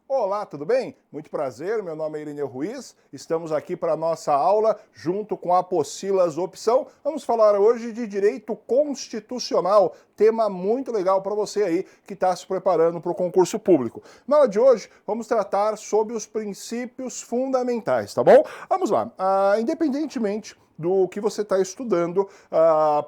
Olá, tudo bem? Muito prazer, meu nome é Irineu Ruiz, estamos aqui para a nossa aula junto com a Apocilas Opção. Vamos falar hoje de direito constitucional, tema muito legal para você aí que está se preparando para o concurso público. Na aula de hoje, vamos tratar sobre os princípios fundamentais, tá bom? Vamos lá, independentemente do que você está estudando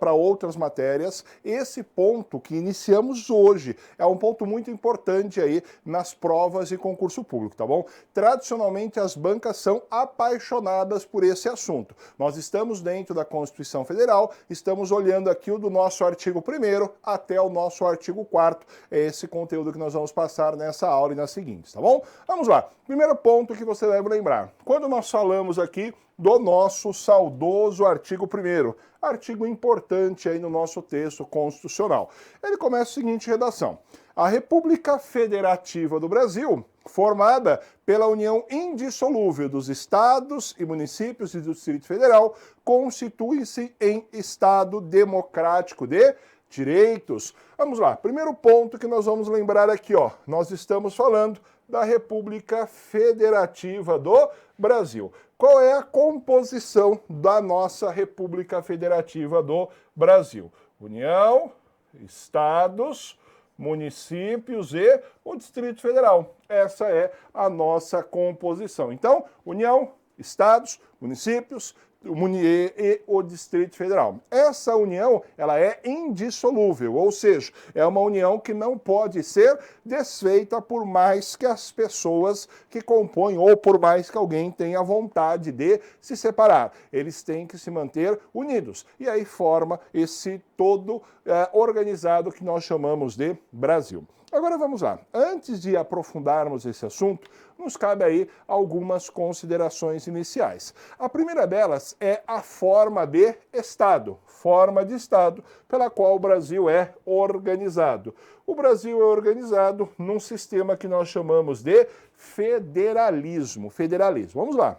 para outras matérias, esse ponto que iniciamos hoje é um ponto muito importante aí nas provas e concurso público, tá bom? Tradicionalmente as bancas são apaixonadas por esse assunto. Nós estamos dentro da Constituição Federal, estamos olhando aqui o do nosso artigo 1º até o nosso artigo 4º, é esse conteúdo que nós vamos passar nessa aula e nas seguintes, tá bom? Vamos lá, primeiro ponto que você deve lembrar, quando nós falamos aqui do nosso saudoso artigo 1º, artigo importante aí no nosso texto constitucional. Ele começa a seguinte redação: a República Federativa do Brasil, formada pela união indissolúvel dos estados e municípios e do Distrito Federal, constitui-se em Estado democrático de direitos. Vamos lá, primeiro ponto que nós vamos lembrar aqui, ó, nós estamos falando da República Federativa do Brasil. Qual é a composição da nossa República Federativa do Brasil? União, estados, municípios e o Distrito Federal. Essa é a nossa composição. Então, União, estados, municípios e o Distrito Federal. Essa união, ela é indissolúvel, ou seja, é uma união que não pode ser desfeita por mais que as pessoas que compõem ou por mais que alguém tenha vontade de se separar. Eles têm que se manter unidos. E aí forma esse todo organizado que nós chamamos de Brasil. Agora vamos lá. Antes de aprofundarmos esse assunto, nos cabe aí algumas considerações iniciais. A primeira delas é a forma de Estado pela qual o Brasil é organizado. O Brasil é organizado num sistema que nós chamamos de federalismo. Vamos lá.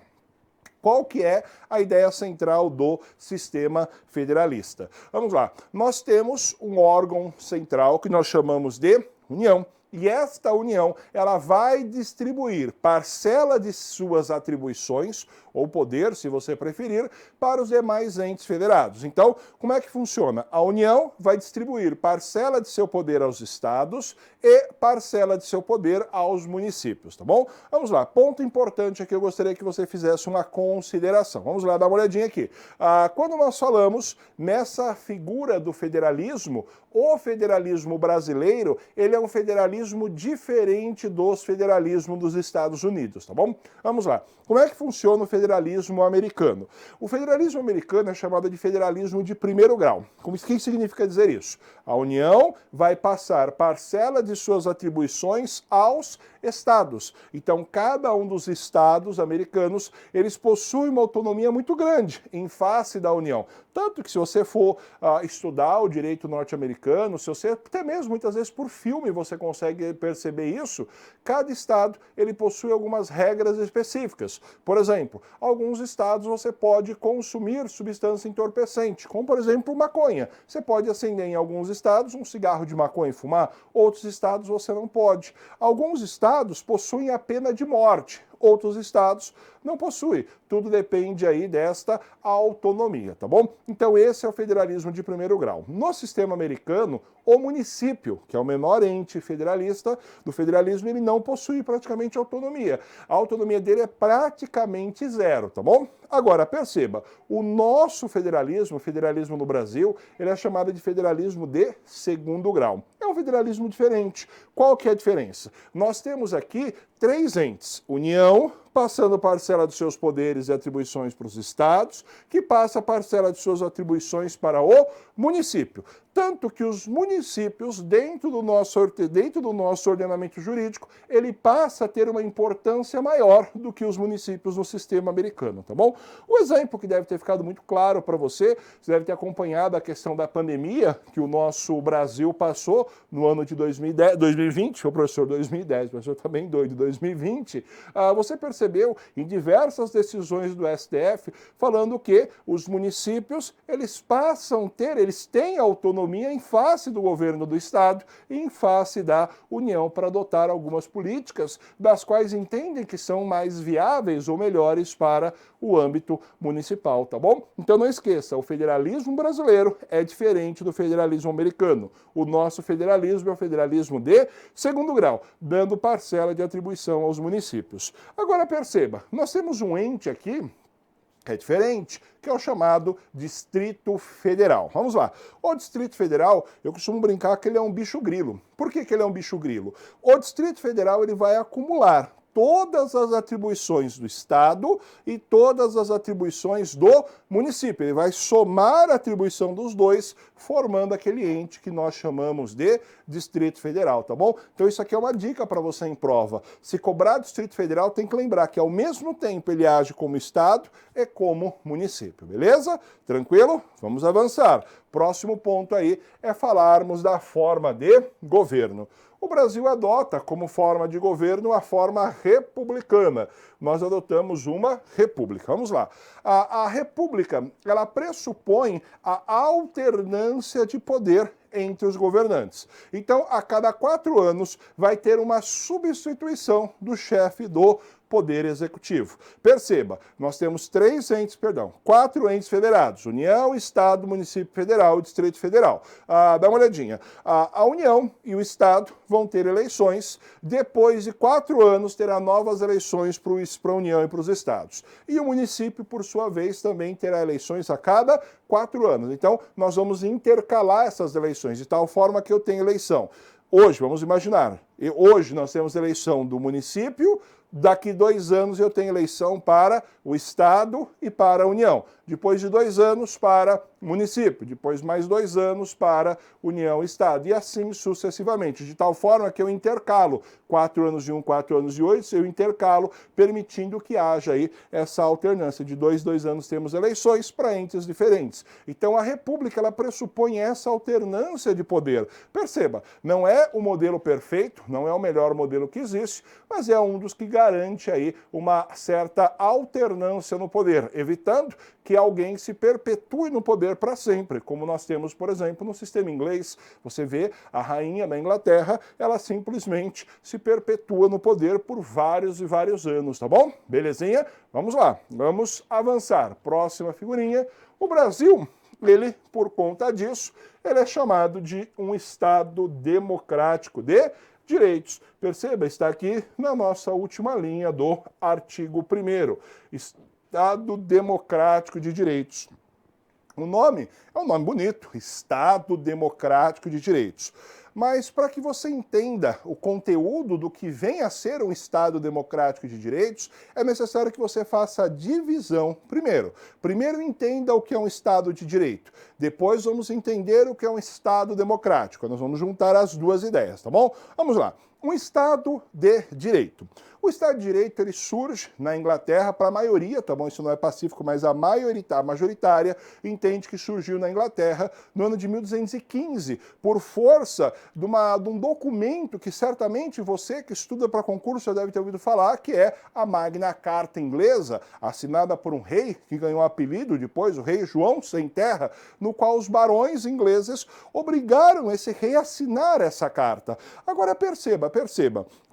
Qual que é a ideia central do sistema federalista? Vamos lá. Nós temos um órgão central que nós chamamos de União. E esta união, ela vai distribuir parcela de suas atribuições, ou poder, se você preferir, para os demais entes federados. Então, como é que funciona? A União vai distribuir parcela de seu poder aos estados e parcela de seu poder aos municípios, tá bom? Vamos lá, ponto importante aqui, eu gostaria que você fizesse uma consideração. Vamos lá, dar uma olhadinha aqui. Quando nós falamos nessa figura do federalismo, o federalismo brasileiro, ele é um federalismo diferente dos federalismos dos Estados Unidos, tá bom? Vamos lá. Como é que funciona o federalismo americano? O federalismo americano é chamado de federalismo de primeiro grau. O que significa dizer isso? A União vai passar parcela de suas atribuições aos estados. Então, cada um dos estados americanos, eles possuem uma autonomia muito grande em face da União. Tanto que se você for estudar o direito norte-americano, se você, até mesmo muitas vezes por filme você consegue perceber isso, cada estado ele possui algumas regras específicas. Por exemplo, alguns estados você pode consumir substância entorpecente, como por exemplo maconha. Você pode acender em alguns estados um cigarro de maconha e fumar, outros estados você não pode. Alguns estados possuem a pena de morte, outros estados não possuem. Tudo depende aí desta autonomia, tá bom? Então esse é o federalismo de primeiro grau. No sistema americano, o município, que é o menor ente federalista do federalismo, ele não possui praticamente autonomia. A autonomia dele é praticamente zero, tá bom? Agora, perceba, o nosso federalismo, o federalismo no Brasil, ele é chamado de federalismo de segundo grau. É um federalismo diferente. Qual que é a diferença? Nós temos aqui 3 entes: União, passando parcela dos seus poderes e atribuições para os estados, que passa parcela de suas atribuições para o município. Tanto que os municípios, dentro do nosso ordenamento jurídico, ele passa a ter uma importância maior do que os municípios no sistema americano, tá bom? O exemplo que deve ter ficado muito claro para você deve ter acompanhado a questão da pandemia que o nosso Brasil passou no ano de 2020, o professor 2010, o professor está bem doido, 2020, você percebeu em diversas decisões do STF falando que os municípios, eles têm autonomia autonomia em face do governo do Estado e em face da União para adotar algumas políticas das quais entendem que são mais viáveis ou melhores para o âmbito municipal, tá bom? Então não esqueça, o federalismo brasileiro é diferente do federalismo americano. O nosso federalismo é o federalismo de segundo grau, dando parcela de atribuição aos municípios. Agora perceba, nós temos um ente aqui que é diferente, que é o chamado Distrito Federal. Vamos lá. O Distrito Federal, eu costumo brincar que ele é um bicho grilo. Por que ele é um bicho grilo? O Distrito Federal ele vai acumular todas as atribuições do Estado e todas as atribuições do município. Ele vai somar a atribuição dos dois, formando aquele ente que nós chamamos de Distrito Federal, tá bom? Então isso aqui é uma dica para você em prova. Se cobrar Distrito Federal, tem que lembrar que ao mesmo tempo ele age como Estado e como município, beleza? Tranquilo? Vamos avançar. Próximo ponto aí é falarmos da forma de governo. O Brasil adota como forma de governo a forma republicana. Nós adotamos uma república. Vamos lá. A república, ela pressupõe a alternância de poder entre os governantes. Então, a cada 4 anos, vai ter uma substituição do chefe do Poder Executivo. Perceba, nós temos 4 entes federados: União, Estado, Município Federal e Distrito Federal. Dá uma olhadinha. A União e o Estado vão ter eleições, depois de 4 anos terá novas eleições para a União e para os Estados. E o município, por sua vez, também terá eleições a cada 4 anos. Então, nós vamos intercalar essas eleições, de tal forma que eu tenho eleição. Hoje, vamos imaginar, hoje nós temos eleição do município, daqui 2 anos eu tenho eleição para o Estado e para a União. Depois de 2 anos para o município, depois mais 2 anos para União e Estado, e assim sucessivamente, de tal forma que eu intercalo 4 anos de um, 4 anos de 8, eu intercalo, permitindo que haja aí essa alternância. De 2 anos temos eleições para entes diferentes. Então a República, ela pressupõe essa alternância de poder. Perceba, não é o modelo perfeito, não é o melhor modelo que existe, mas é um dos que garante aí uma certa alternância no poder, evitando que alguém se perpetue no poder para sempre, como nós temos, por exemplo, no sistema inglês. Você vê a rainha da Inglaterra, ela simplesmente se perpetua no poder por vários e vários anos, tá bom? Belezinha? Vamos lá, vamos avançar. Próxima figurinha. O Brasil, ele, por conta disso, ele é chamado de um Estado democrático de direitos. Perceba, está aqui na nossa última linha do artigo 1º. Estado Democrático de Direitos. O nome é um nome bonito, Estado Democrático de Direitos. Mas para que você entenda o conteúdo do que vem a ser um Estado Democrático de Direitos, é necessário que você faça a divisão primeiro. Primeiro entenda o que é um Estado de Direito. Depois vamos entender o que é um Estado Democrático. Nós vamos juntar as duas ideias, tá bom? Vamos lá. Um Estado de Direito. O Estado de Direito ele surge na Inglaterra para a maioria, tá bom? Isso não é pacífico, mas a majoritária entende que surgiu na Inglaterra no ano de 1215, por força de um documento que certamente você que estuda para concurso já deve ter ouvido falar, que é a Magna Carta inglesa, assinada por um rei que ganhou o apelido depois, o rei João Sem Terra, no qual os barões ingleses obrigaram esse rei a assinar essa carta. Agora perceba,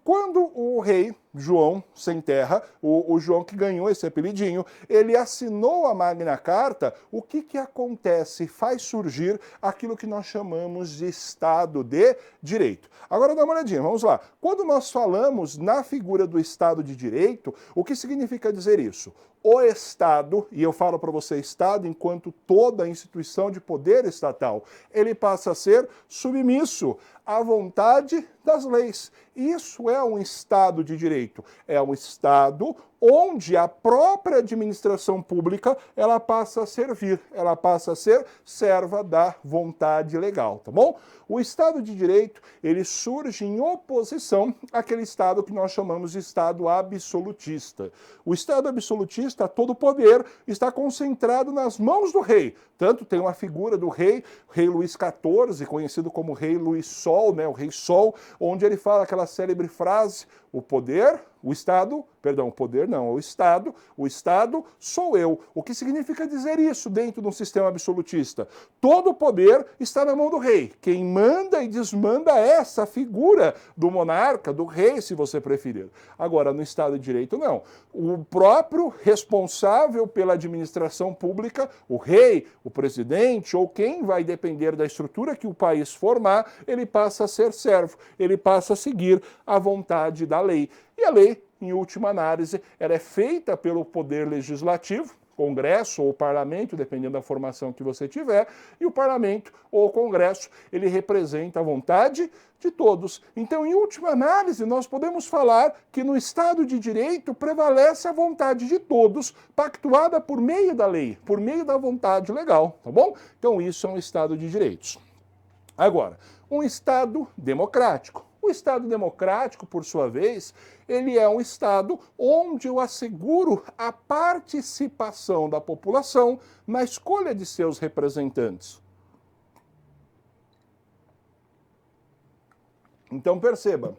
quando o rei João Sem Terra, o João que ganhou esse apelidinho, ele assinou a Magna Carta, o que acontece? Faz surgir aquilo que nós chamamos de Estado de Direito. Agora dá uma olhadinha, vamos lá. Quando nós falamos na figura do Estado de Direito, o que significa dizer isso? O Estado, e eu falo para você Estado enquanto toda instituição de poder estatal, ele passa a ser submisso à vontade das leis. Isso é um Estado de Direito. É um Estado onde a própria administração pública ela passa a servir, ela passa a ser serva da vontade legal, tá bom? O Estado de Direito, ele surge em oposição àquele Estado que nós chamamos de Estado absolutista. O Estado absolutista, todo o poder está concentrado nas mãos do rei. Tanto tem uma figura do rei Luís XIV, conhecido como Rei Luís Sol, né, o Rei Sol, onde ele fala aquela célebre frase: o poder o poder não, o Estado sou eu. O que significa dizer isso dentro de um sistema absolutista? Todo o poder está na mão do rei. Quem manda e desmanda é essa figura do monarca, do rei, se você preferir. Agora, no Estado de Direito, não. O próprio responsável pela administração pública, o rei, o presidente ou quem vai depender da estrutura que o país formar, ele passa a ser servo, ele passa a seguir a vontade da lei. E a lei, em última análise, ela é feita pelo poder legislativo, Congresso ou Parlamento, dependendo da formação que você tiver, e o Parlamento ou o Congresso, ele representa a vontade de todos. Então, em última análise, nós podemos falar que no Estado de Direito prevalece a vontade de todos, pactuada por meio da lei, por meio da vontade legal, tá bom? Então, isso é um Estado de Direitos. Agora, um Estado democrático. O Estado democrático, por sua vez, ele é um Estado onde eu asseguro a participação da população na escolha de seus representantes. Então, perceba,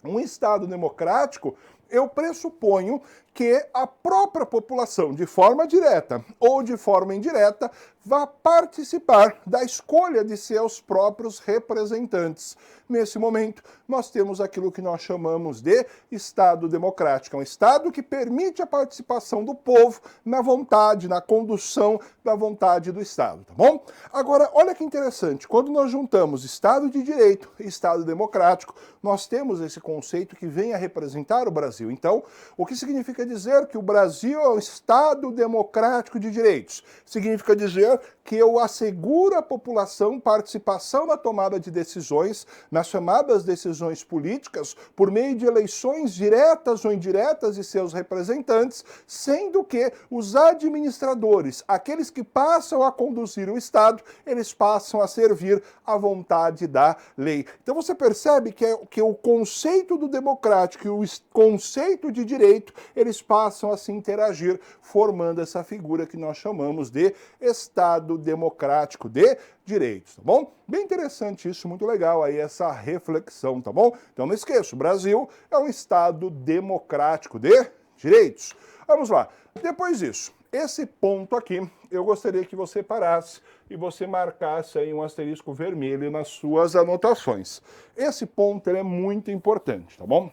um Estado democrático, eu pressuponho que a própria população, de forma direta ou de forma indireta, vá participar da escolha de seus próprios representantes. Nesse momento, nós temos aquilo que nós chamamos de Estado democrático. É um Estado que permite a participação do povo na vontade, na condução da vontade do Estado, tá bom? Agora, olha que interessante, quando nós juntamos Estado de Direito e Estado democrático, nós temos esse conceito que vem a representar o Brasil. Então, o que significa dizer que o Brasil é um Estado democrático de direitos? Significa dizer que eu asseguro à população participação na tomada de decisões, nas chamadas decisões políticas, por meio de eleições diretas ou indiretas de seus representantes, sendo que os administradores, aqueles que passam a conduzir o Estado, eles passam a servir à vontade da lei. Então você percebe que o conceito do democrático e o conceito de direito, eles passam a se interagir, formando essa figura que nós chamamos de Estado democrático de direitos, tá bom? Bem interessante isso, muito legal aí essa reflexão, tá bom? Então não esqueça, o Brasil é um Estado democrático de direitos. Vamos lá, depois disso, esse ponto aqui, eu gostaria que você parasse e você marcasse aí um asterisco vermelho nas suas anotações. Esse ponto ele é muito importante, tá bom?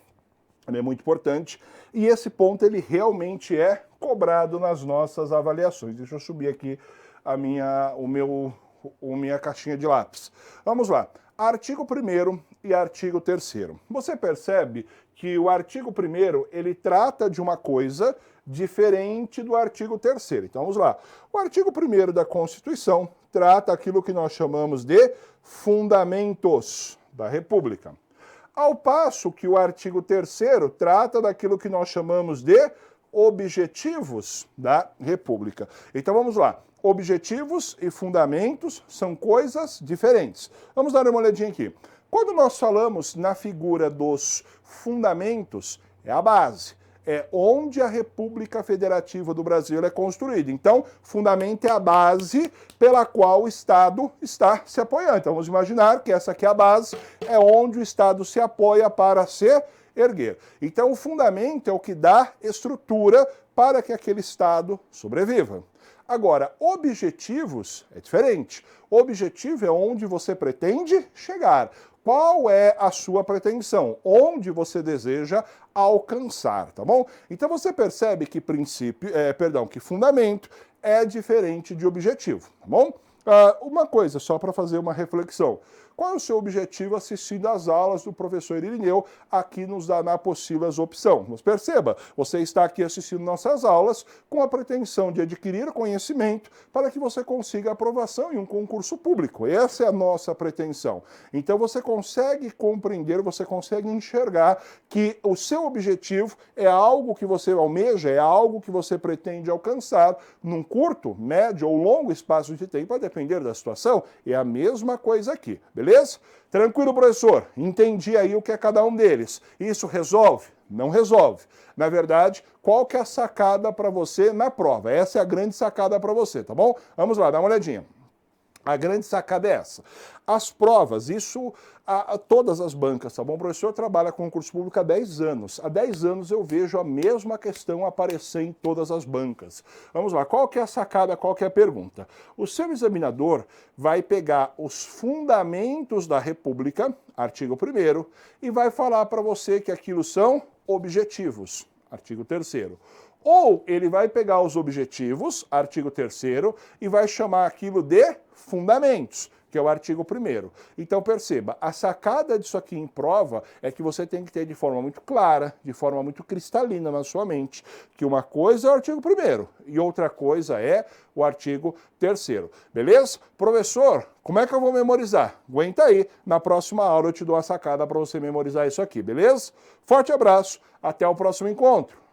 Ele é muito importante e esse ponto ele realmente é cobrado nas nossas avaliações. Deixa eu subir aqui a minha caixinha de lápis. Vamos lá. Artigo 1º e artigo 3º. Você percebe que o artigo 1º, ele trata de uma coisa diferente do artigo 3º. Então vamos lá. O artigo 1º da Constituição trata aquilo que nós chamamos de fundamentos da República. Ao passo que o artigo 3º trata daquilo que nós chamamos de objetivos da República. Então vamos lá. Objetivos e fundamentos são coisas diferentes. Vamos dar uma olhadinha aqui. Quando nós falamos na figura dos fundamentos, é a base. É onde a República Federativa do Brasil é construída. Então, fundamento é a base pela qual o Estado está se apoiando. Então, vamos imaginar que essa aqui é a base, é onde o Estado se apoia para se erguer. Então, o fundamento é o que dá estrutura para que aquele Estado sobreviva. Agora, objetivos é diferente. Objetivo é onde você pretende chegar. Qual é a sua pretensão? Onde você deseja alcançar, tá bom? Então você percebe que que fundamento é diferente de objetivo, tá bom? Uma coisa, só para fazer uma reflexão. Qual é o seu objetivo assistindo às aulas do professor Irineu aqui nos da Apócilas Opção? Mas perceba, você está aqui assistindo nossas aulas com a pretensão de adquirir conhecimento para que você consiga aprovação em um concurso público. Essa é a nossa pretensão. Então você consegue compreender, você consegue enxergar que o seu objetivo é algo que você almeja, é algo que você pretende alcançar num curto, médio ou longo espaço de tempo, a depender da situação. É a mesma coisa aqui, beleza? Tranquilo, professor? Entendi aí o que é cada um deles. Isso resolve? Não resolve. Na verdade, qual que é a sacada para você na prova? Essa é a grande sacada para você, tá bom? Vamos lá, dá uma olhadinha. A grande sacada é essa. As provas, isso todas as bancas, tá bom? O professor trabalha com concurso público há 10 anos. Há 10 anos eu vejo a mesma questão aparecer em todas as bancas. Vamos lá, qual que é a sacada, qual que é a pergunta? O seu examinador vai pegar os fundamentos da República, artigo 1º, e vai falar para você que aquilo são objetivos, artigo 3º. Ou ele vai pegar os objetivos, artigo 3º, e vai chamar aquilo de fundamentos, que é o artigo 1º. Então perceba, a sacada disso aqui em prova é que você tem que ter de forma muito clara, de forma muito cristalina na sua mente, que uma coisa é o artigo 1º e outra coisa é o artigo 3º. Beleza? Professor, como é que eu vou memorizar? Aguenta aí, na próxima aula eu te dou a sacada para você memorizar isso aqui, beleza? Forte abraço, até o próximo encontro.